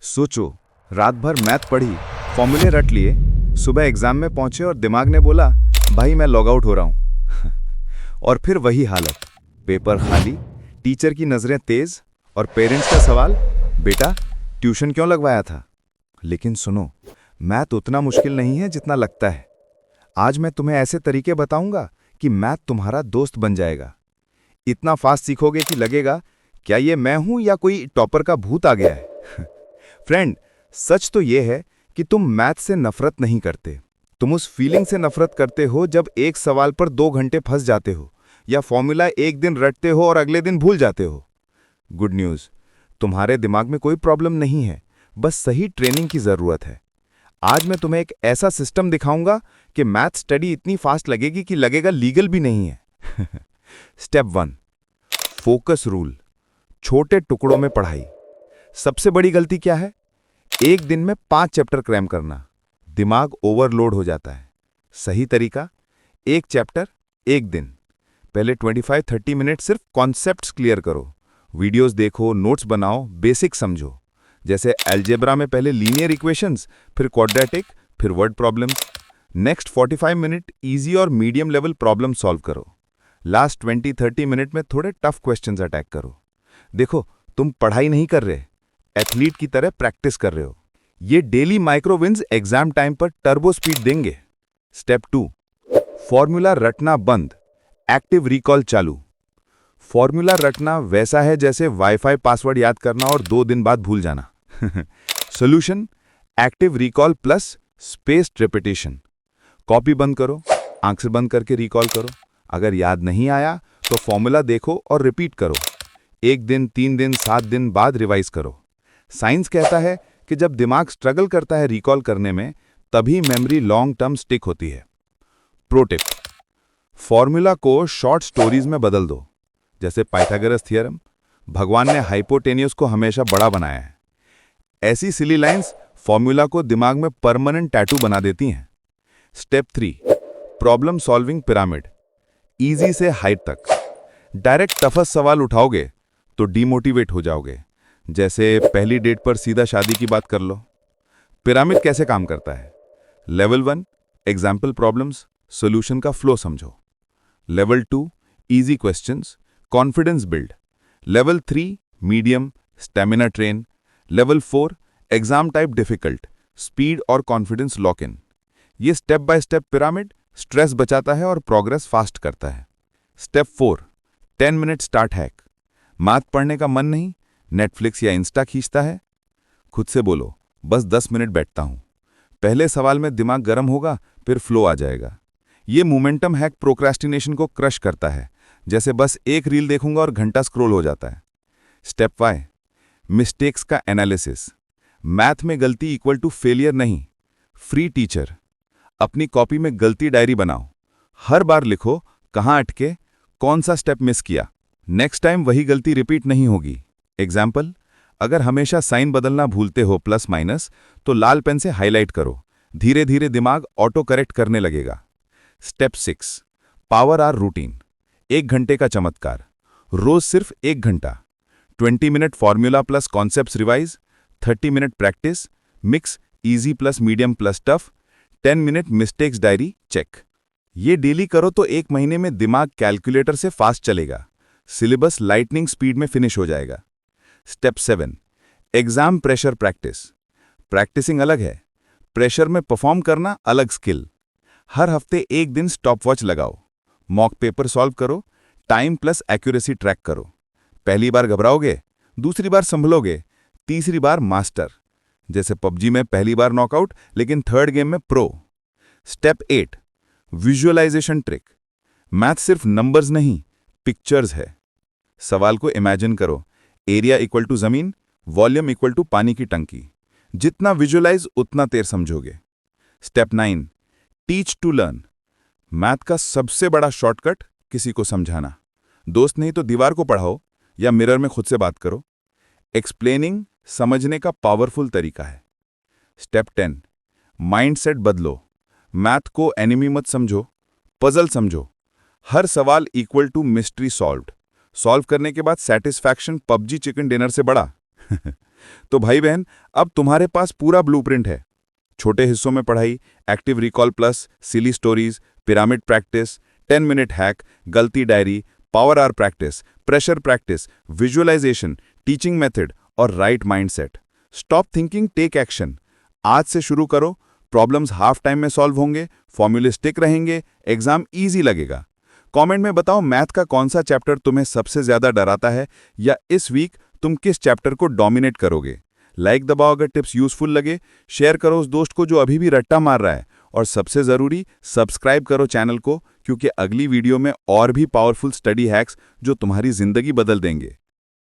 सोचो, रात भर मैथ पढ़ी, फॉर्मूले रट लिए, सुबह एग्जाम में पहुंचे और दिमाग ने बोला भाई मैं लॉग आउट हो रहा हूं। और फिर वही हालत, पेपर खाली, टीचर की नज़रें तेज और पेरेंट्स का सवाल, बेटा ट्यूशन क्यों लगवाया था। लेकिन सुनो, मैथ उतना मुश्किल नहीं है जितना लगता है। आज मैं तुम्हें ऐसे तरीके बताऊंगा कि मैथ तुम्हारा दोस्त बन जाएगा। इतना फास्ट सीखोगे कि लगेगा क्या ये मैं हूं या कोई टॉपर का भूत आ गया है। फ्रेंड, सच तो ये है कि तुम मैथ से नफरत नहीं करते। तुम उस फीलिंग से नफरत करते हो जब एक सवाल पर 2 घंटे फंस जाते हो या फॉर्मूला एक दिन रटते हो और अगले दिन भूल जाते हो। गुड न्यूज़, तुम्हारे दिमाग में कोई प्रॉब्लम नहीं है, बस सही ट्रेनिंग की ज़रूरत है। आज मैं तुम्हें एक ऐसा सिस्टम दिखाऊंगा कि मैथ स्टडी इतनी फास्ट लगेगी कि लगेगा लीगल भी नहीं है। Step 1, focus rule. छोटे टुकड़ों में पढ़ाई। सबसे बड़ी गलती क्या है? एक दिन में 5 चैप्टर क्रैम करना। दिमाग ओवरलोड हो जाता है। सही तरीका, एक चैप्टर एक दिन। पहले 25-30 मिनट सिर्फ कॉन्सेप्ट्स क्लियर करो। वीडियोस देखो, नोट्स बनाओ, बेसिक समझो। जैसे अलजेब्रा में पहले लीनियर इक्वेशंस, फिर क्वाड्रेटिक, फिर word problems. Next 45 minute easy और मीडियम लेवल प्रॉब्लम सॉल्व करो। लास्ट 20-30 मिनट में थोड़े टफ क्वेश्चंस अटैक करो। देखो, तुम पढ़ाई नहीं कर रहे, एथलीट की तरह प्रैक्टिस कर रहे हो। ये daily micro wins exam time पर टर्बो स्पीड देंगे। स्टेप 2, फॉर्मूला रटना बंद, एक्टिव रिकॉल चालू। फॉर्मूला रटना वैसा है जैसे वाईफाई पासवर्ड याद करना और 2 दिन बाद भूल जाना। Solution, active recall plus spaced repetition. Copy बंद करो, आंखें बंद करके रिकॉल करो। अगर याद नहीं आया तो फॉर्मूला देखो और रिपीट करो। 1 दिन, 3 दिन, 7 दिन बाद रिवाइज करो। साइंस कहता है कि जब दिमाग स्ट्रगल करता है रिकॉल करने में, तभी मेमोरी लॉन्ग टर्म स्टिक होती है। प्रो टिप, फॉर्मूला को शॉर्ट स्टोरीज में बदल दो। जैसे पाइथागोरस थ्योरम, भगवान ने हाइपोटेन्यूस को हमेशा बड़ा बनाया है। ऐसी सिली लाइंस फॉर्मूला को दिमाग में परमानेंट टैटू बना देती हैं। Step 3, problem solving pyramid, easy से हाइट तक। डायरेक्ट टफेस्ट सवाल उठाओगे तो डीमोटिवेट हो जाओगे। जैसे पहली डेट पर सीधा शादी की बात कर लो। पिरामिड कैसे काम करता है? लेवल 1, एग्जाम्पल प्रॉब्लम्स, सॉल्यूशन का फ्लो समझो। Level 2, easy questions, confidence build. Level 3, medium, stamina train. Level 4, exam type difficult, speed और कॉन्फिडेंस लॉक इन। ये step by step pyramid stress बचाता है और प्रोग्रेस फास्ट करता है। Step 4, 10 minute start hack. Math पढ़ने का मन नहीं, नेटफ्लिक्स या इंस्टा खींचता है? खुद से बोलो, बस 10 मिनट बैठता हूं। पहले सवाल में दिमाग गर्म होगा, फिर फ्लो आ जाएगा। ये मोमेंटम हैक प्रोक्रेस्टिनेशन को क्रश करता है। जैसे बस एक रील देखूंगा और घंटा स्क्रॉल हो जाता है। स्टेप 5, मिस्टेक्स का एनालिसिस। मैथ में गलती इक्वल टू फेलियर नहीं, फ्री टीचर। अपनी कॉपी में गलती डायरी बनाओ। हर बार लिखो कहां अटके, कौन सा स्टेप मिस किया। नेक्स्ट टाइम वही गलती रिपीट नहीं होगी। एग्जाम्पल, अगर हमेशा साइन बदलना भूलते हो प्लस माइनस, तो लाल पेन से हाईलाइट करो। धीरे धीरे दिमाग ऑटो करेक्ट करने लगेगा। स्टेप 6, पावर आवर रूटीन, 1 घंटे का चमत्कार। रोज सिर्फ 1 घंटा। 20 minute formula plus concepts revise, 30 minute practice, mix easy plus medium plus tough, 10 minute mistakes diary check. ये डेली करो तो 1 महीने में दिमाग कैलकुलेटर से फास्ट चलेगा। सिलेबस लाइटनिंग स्पीड में फिनिश हो जाएगा। Step 7, exam pressure practice. Practising अलग है, प्रेशर में परफॉर्म करना अलग स्किल। हर हफ्ते 1 दिन स्टॉप वॉच लगाओ। मॉक पेपर सॉल्व करो, टाइम प्लस एक्यूरेसी ट्रैक करो। पहली बार घबराओगे, दूसरी बार संभलोगे, तीसरी बार मास्टर। जैसे पबजी में पहली बार नॉकआउट, लेकिन थर्ड गेम में pro. Step 8, visualisation trick. Math सिर्फ नंबर्स नहीं, पिक्चर्स है। सवाल को इमेजिन करो, एरिया इक्वल टू जमीन, वॉल्यूम इक्वल टू पानी की टंकी। जितना विजुअलाइज उतना देर समझोगे। Step 9, teach to learn. Math का सबसे बड़ा शॉर्टकट किसी को समझाना। दोस्त नहीं तो दीवार को पढ़ाओ या मिरर में खुद से बात करो। एक्सप्लेनिंग समझने का पावरफुल तरीका है। स्टेप 10, माइंडसेट बदलो। मैथ को एनिमी मत समझो, पजल समझो। हर सवाल equal to mystery solved. Solve करने के बाद सेटिस्फैक्शन पबजी चिकन डिनर से बड़ा। तो भाई बहन, अब तुम्हारे पास पूरा ब्लूप्रिंट है। छोटे हिस्सों में पढ़ाई, active recall plus, silly stories, pyramid practice, 10 minute hack, गलती diary, power hour practice, pressure practice, visualization, teaching method और right mindset. Stop thinking, take action. आज से शुरू करो। प्रॉब्लम्स हाफ टाइम में सॉल्व होंगे, फॉर्मूले स्टिक रहेंगे, एग्जाम इजी लगेगा। कमेंट में बताओ मैथ का कौन सा चैप्टर तुम्हें सबसे ज्यादा डराता है, या इस वीक तुम किस चैप्टर को डोमिनेट करोगे। लाइक दबाओ अगर टिप्स यूजफुल लगे, शेयर करो उस दोस्त को जो अभी भी रट्टा मार रहा है, और सबसे जरूरी सब्सक्राइब करो चैनल को, क्योंकि अगली वीडियो में और भी पावरफुल स्टडी हैक्स जो तुम्हारी जिंदगी बदल देंगे।